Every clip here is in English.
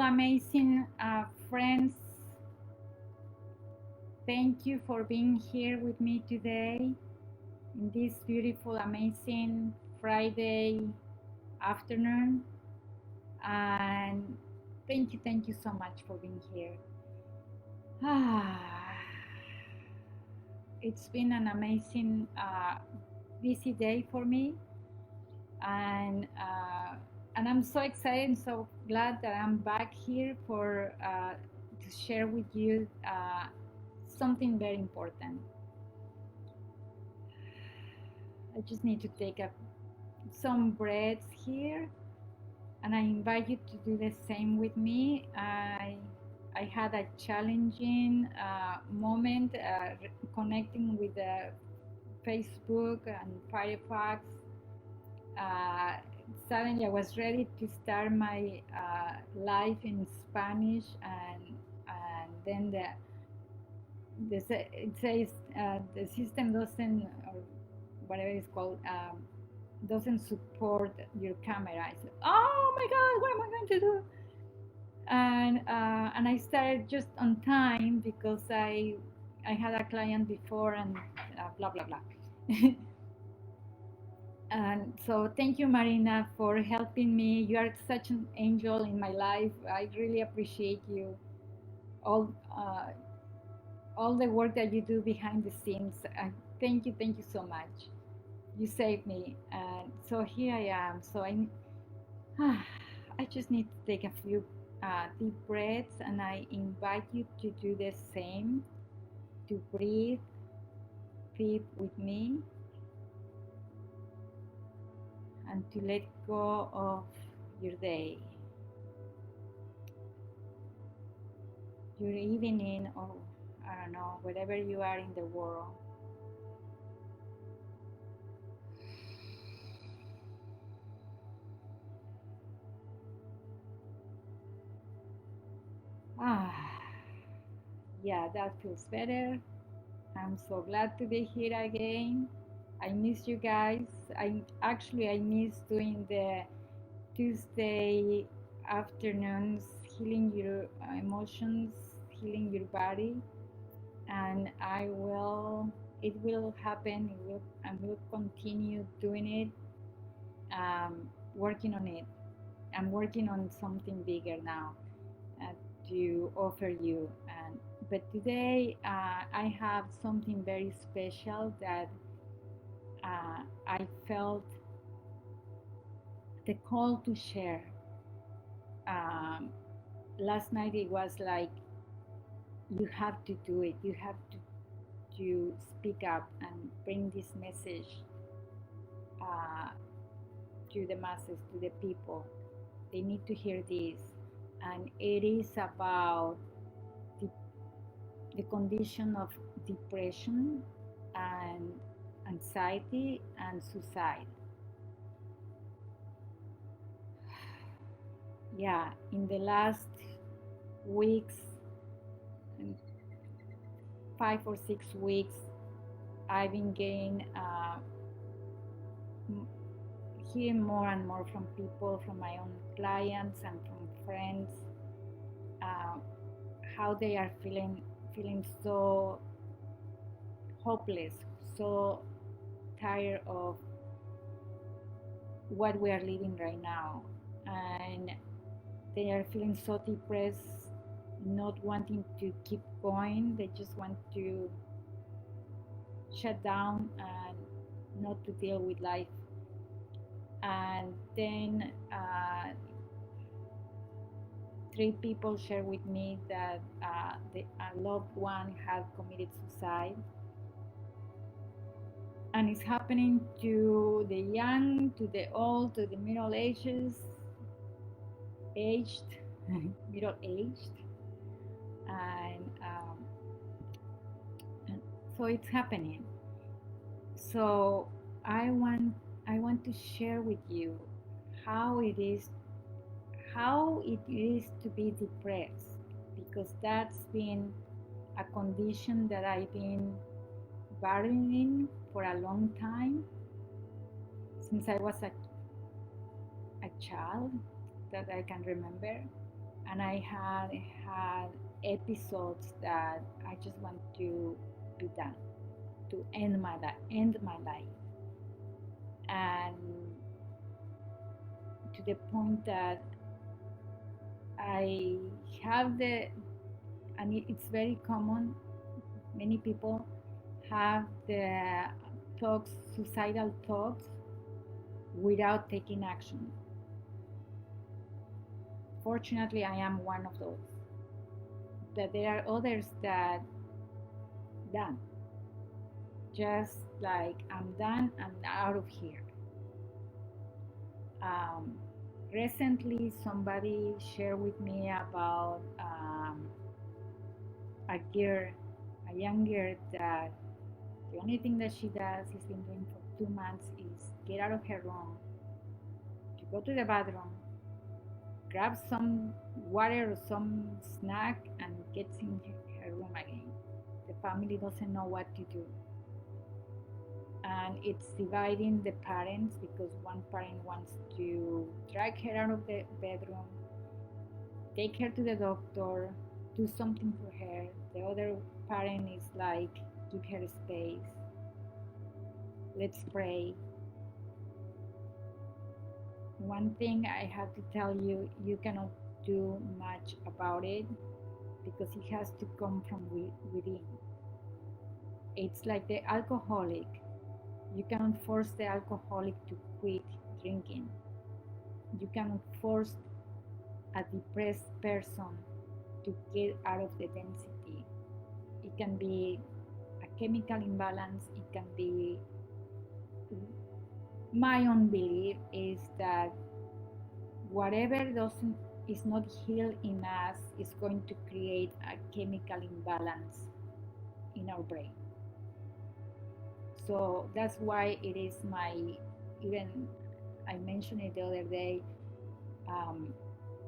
amazing friends. Thank you for being here with me today in this beautiful, amazing Friday afternoon. And thank you so much for being here. It's been an amazing, busy day for me, and I'm so excited and so glad that I'm back here for to share with you something very important. I just need to take some breaths here, and I invite you to do the same with me. I had a challenging moment connecting with Facebook and Firefox. Uh, Suddenly, I was ready to start my life in Spanish, and then it says the system doesn't, or whatever it's called, doesn't support your camera. I said, "Oh my God, what am I going to do?" And I started just on time because I had a client before, and blah blah blah. And so thank you, Marina, for helping me. You are such an angel in my life. I really appreciate you. All uh, all the work that you do behind the scenes. Thank you so much. You saved me, and so here I am. So I just need to take a few deep breaths, and I invite you to do the same. To breathe deep with me, and to let go of your day, your evening, or I don't know, wherever you are in the world. Ah, yeah, that feels better. I'm so glad to be here again. I miss you guys. I miss doing the Tuesday afternoons, healing your emotions, healing your body, and it will happen. I will continue doing it, working on it. I'm working on something bigger now uh, to offer you. But today I have something very special that I felt the call to share. Um, Last night it was like, you have to do it. You have to speak up and bring this message uh, to the masses, to the people. They need to hear this. And it is about the, the condition of depression and anxiety and suicide. Yeah, in the last weeks, 5 or 6 weeks, I've been getting hearing more and more from people, from my own clients and from friends, uh, how they are feeling so hopeless, so tired of what we are living right now, and they are feeling so depressed, not wanting to keep going. They just want to shut down and not to deal with life. And then 3 people share with me that a loved one had committed suicide, and it's happening to the young, to the old, to the aged, middle aged, and, and so it's happening. So I want I want to share with you how it is to be depressed, because that's been a condition that I've been battling for a long time, since I was a child, that I can remember. and I had episodes that I just want to be done, to end my life, and to the point that I have and it's very common. Many people have the thoughts, suicidal thoughts, without taking action. Fortunately, I am one of those. But there are others that done. Just like, I'm done, I'm out of here. Um, Recently, somebody shared with me about a girl, a young girl, that the only thing that she does, has been doing for 2 months, is get out of her room, to go to the bathroom, grab some water or some snack, and gets in her room again. The family doesn't know what to do. And it's dividing the parents, because one parent wants to drag her out of the bedroom, take her to the doctor, do something for her. The other parent is like, give her space, let's pray. One thing I have to tell you, you cannot do much about it, because it has to come from within. It's like the alcoholic. You cannot force the alcoholic to quit drinking. You cannot force a depressed person to get out of the density. It can be a chemical imbalance. It can be, my own belief is that whatever is not healed in us is going to create a chemical imbalance in our brain. So that's why it is even I mentioned it the other day,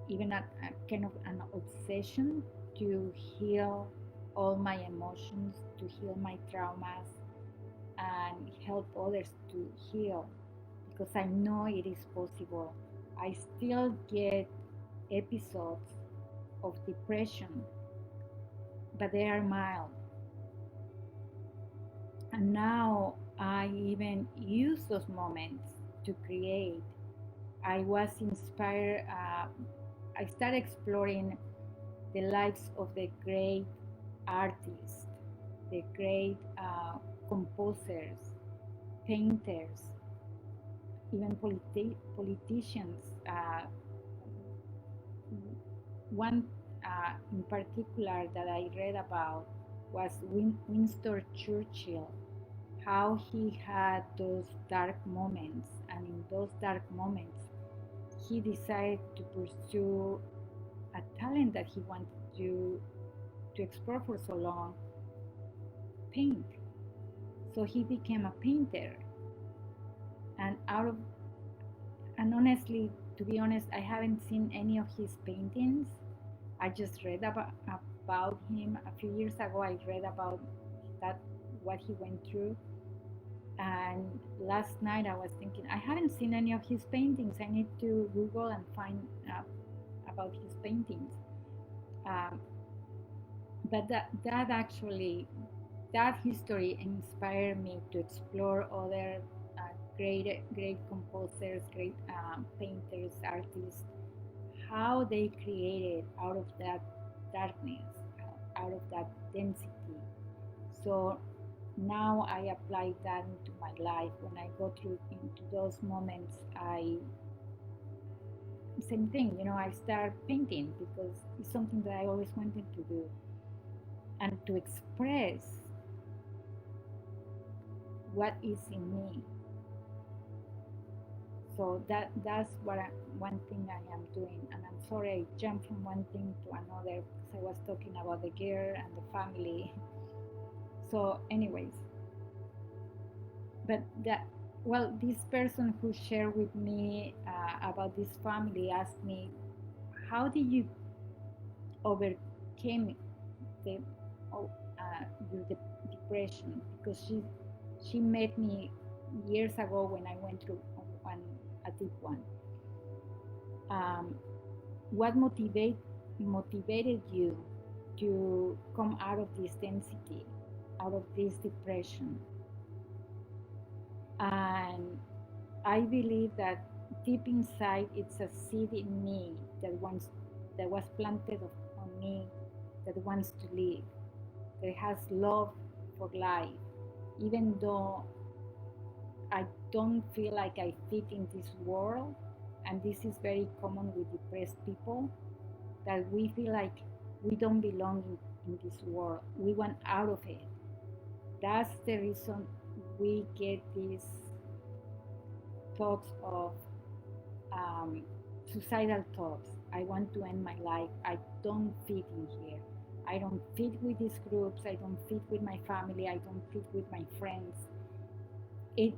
even a kind of an obsession to heal all my emotions, to heal my traumas, and help others to heal, because I know it is possible. I still get episodes of depression, but they are mild. And now I even use those moments to create. I was inspired, I started exploring the lives of the great artists, the great composers, painters, even politicians. One in particular that I read about was Winston Churchill, how he had those dark moments, and in those dark moments, he decided to pursue a talent that he wanted to explore for so long, paint. So he became a painter, and honestly, to be honest, I haven't seen any of his paintings. I just read about him a few years ago. I read about that, what he went through, and last night I was thinking, I haven't seen any of his paintings. I need to Google and find about his paintings. But that history inspired me to explore other great composers, great painters, artists, how they created out of that darkness, out of that density. So now I apply that into my life. When I go through into those moments, same thing, I start painting, because it's something that I always wanted to do, and to express what is in me. So that's one thing I am doing. And I'm sorry I jumped from one thing to another, because I was talking about the girl and the family. So anyways, but this person who shared with me about this family asked me, how did you overcome your depression? Because she met me years ago when I went through a deep one. What motivated motivated you to come out of this density, out of this depression. And I believe that deep inside it's a seed in me that was planted on me, that wants to live, that has love for life, even though I don't feel like I fit in this world. And this is very common with depressed people, that we feel like we don't belong in this world. We want out of it. That's the reason we get these thoughts of suicidal thoughts. I want to end my life. I don't fit in here. I don't fit with these groups. I don't fit with my family. I don't fit with my friends. It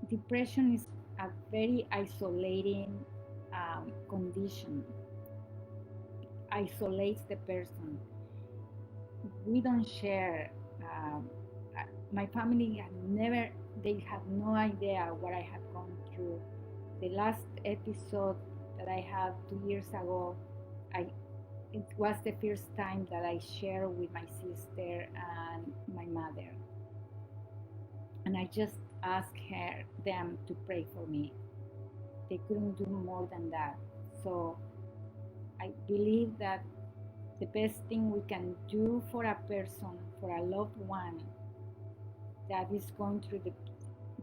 Depression is a very isolating condition. Isolates the person. We don't share. Um, my family had never. They have no idea what I have gone through. The last episode that I had 2 years ago, I it was the first time that I shared with my sister and my mother, and I just asked them to pray for me. They couldn't do more than that. So I believe that the best thing we can do for a person, for a loved one that is going through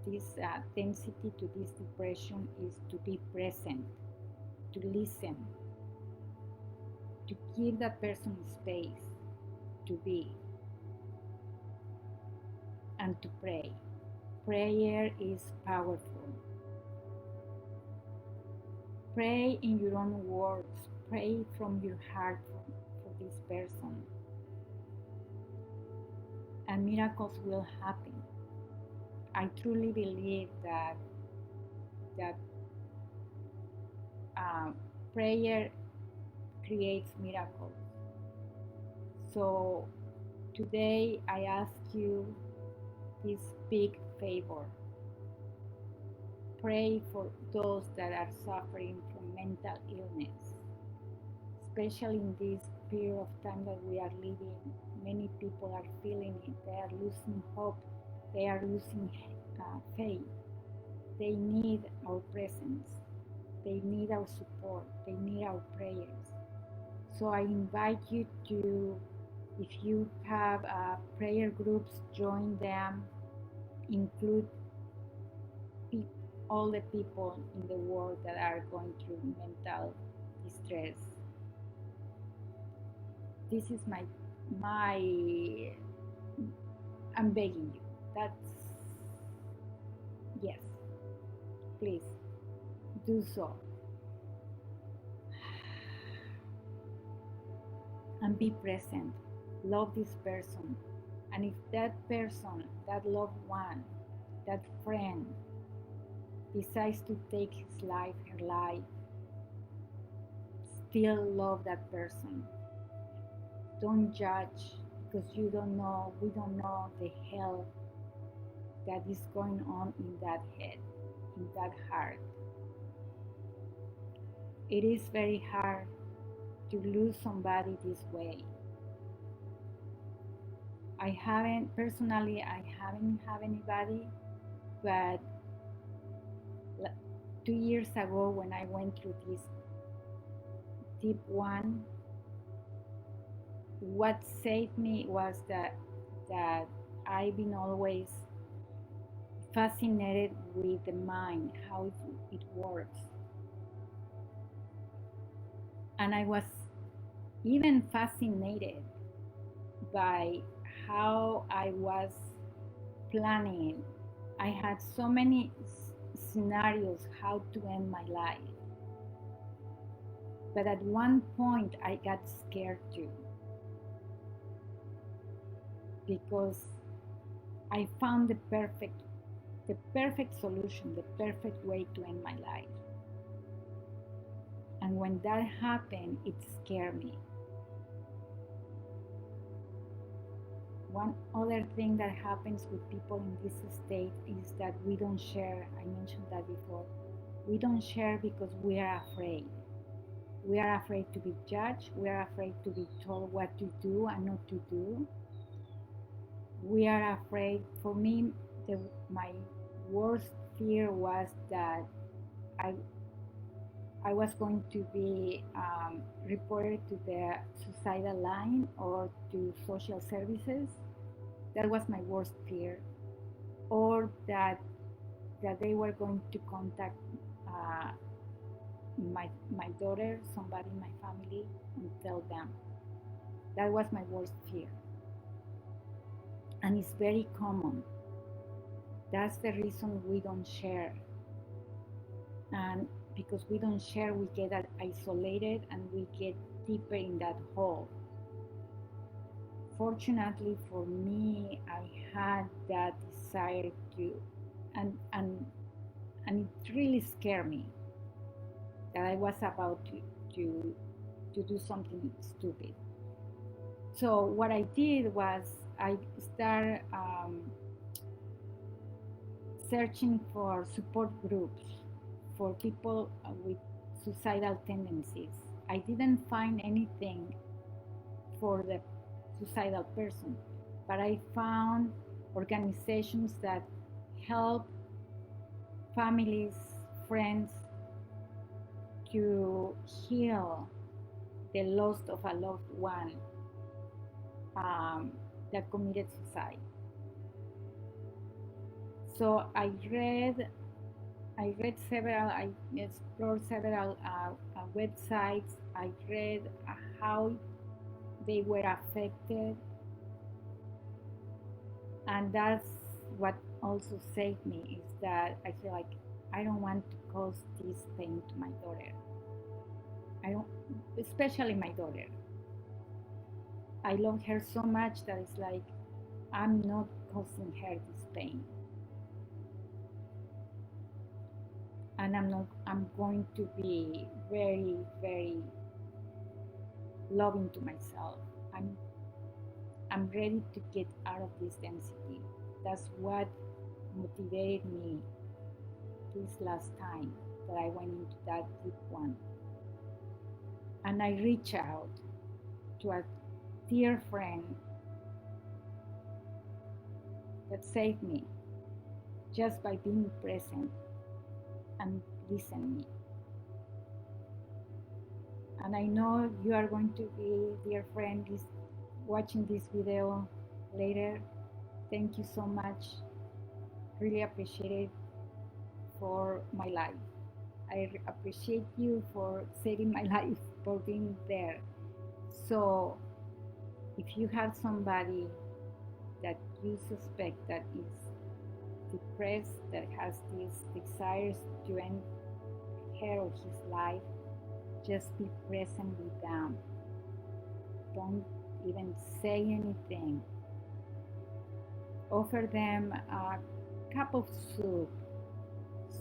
this density to this depression, is to be present, to listen, to give that person space to be, and to pray. Prayer is powerful. Pray in your own words. Pray from your heart for this person, and miracles will happen. I truly believe that prayer creates miracles. So today I ask you this big favor. Pray for those that are suffering from mental illness, especially in this period of time that we are living. Many people are feeling it. They are losing hope. They are losing faith. They need our presence. They need our support. They need our prayers. So I invite you to, if you have prayer groups, join them. Include all the people in the world that are going through mental distress. This is my I'm begging you. Yes, please do so. And be present. Love this person. And if that person, that loved one, that friend, decides to take his life, her life, still love that person. Don't judge, because we don't know the hell that is going on in that head, in that heart. It is very hard to lose somebody this way. I haven't had anybody, but 2 years ago when I went through this deep one, what saved me was that I've been always fascinated with the mind, how it works. And I was even fascinated by how I was planning. I had so many scenarios how to end my life. But at one point I got scared too, because I found the perfect solution, the perfect way to end my life. And when that happened, it scared me. One other thing that happens with people in this state is that we don't share. I mentioned that before. We don't share because we are afraid. We are afraid to be judged. We are afraid to be told what to do and not to do. We are afraid, for me, my worst fear was that I, I was going to be reported to the suicidal line or to social services. That was my worst fear. Or that they were going to contact uh, my daughter, somebody in my family, and tell them. That was my worst fear. And it's very common. That's the reason we don't share. And because we don't share, we get isolated and we get deeper in that hole. Fortunately for me, I had that desire to, and and and it really scared me that I was about to do something stupid. So what I did was I started searching for support groups for people with suicidal tendencies. I didn't find anything for the suicidal person, but I found organizations that help families, friends to heal the loss of a loved one that committed suicide. So I read several, I explored several websites. I read how they were affected, and that's what also saved me, is that I feel like I don't want to cause this pain to my daughter. I don't, especially my daughter. I love her so much that it's like I'm not causing her this pain. And I'm going to be very, very loving to myself. I'm ready to get out of this density. That's what motivated me this last time that I went into that deep one. And I reached out to a dear friend that saved me just by being present and listening. And I know you are going to be, dear friend, watching this video later. Thank you so much. Really appreciate it for my life. I appreciate you for saving my life, for being there. So if you have somebody that you suspect that is depressed, that has these desires to end her or his life, just be present with them. Don't even say anything. Offer them a cup of soup,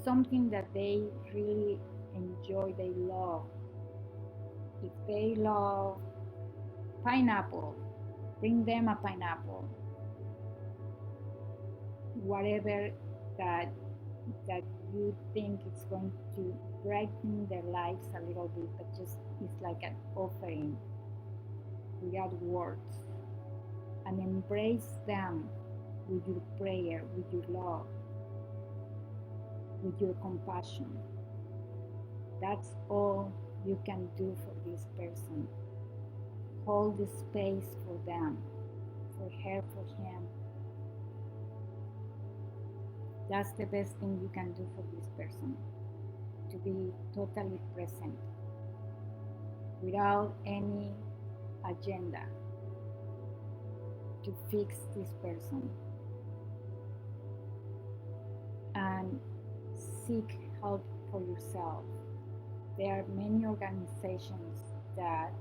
something that they really enjoy, they love. If they love pineapple, bring them a pineapple. Whatever that you think it's going to brighten their lives a little bit, but just it's like an offering without words. And embrace them with your prayer, with your love, with your compassion. That's all you can do for this person. Hold the space for them, for her, for him. That's the best thing you can do for this person, to be totally present without any agenda to fix this person, and seek help for yourself. There are many organizations that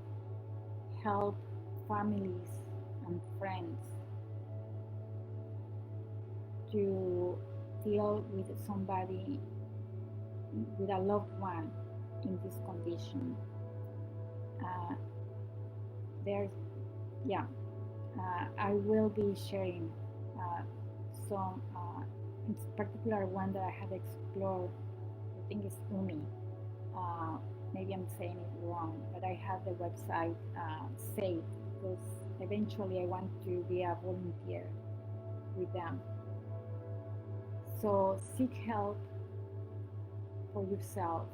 help families and friends to deal with somebody, with a loved one in this condition. There's, yeah, I will be sharing some, in particular one that I have explored. I think it's Umi. maybe I'm saying it wrong, but I have the website saved because eventually I want to be a volunteer with them. So seek help for yourself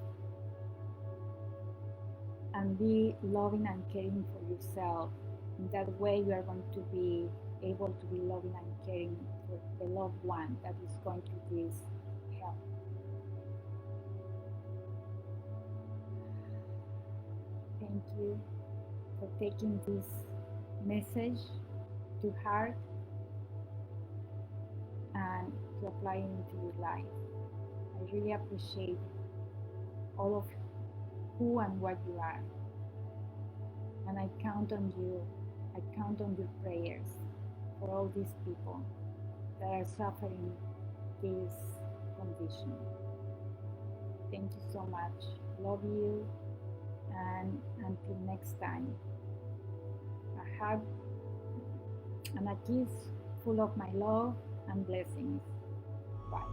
and be loving and caring for yourself. In that way, you are going to be able to be loving and caring for the loved one that is going through this help. Thank you for taking this message to heart and to apply it into your life. I really appreciate all of who and what you are. And I count on you. I count on your prayers for all these people that are suffering this condition. Thank you so much. Love you. And until next time, a hug and a kiss full of my love and blessings. Bye.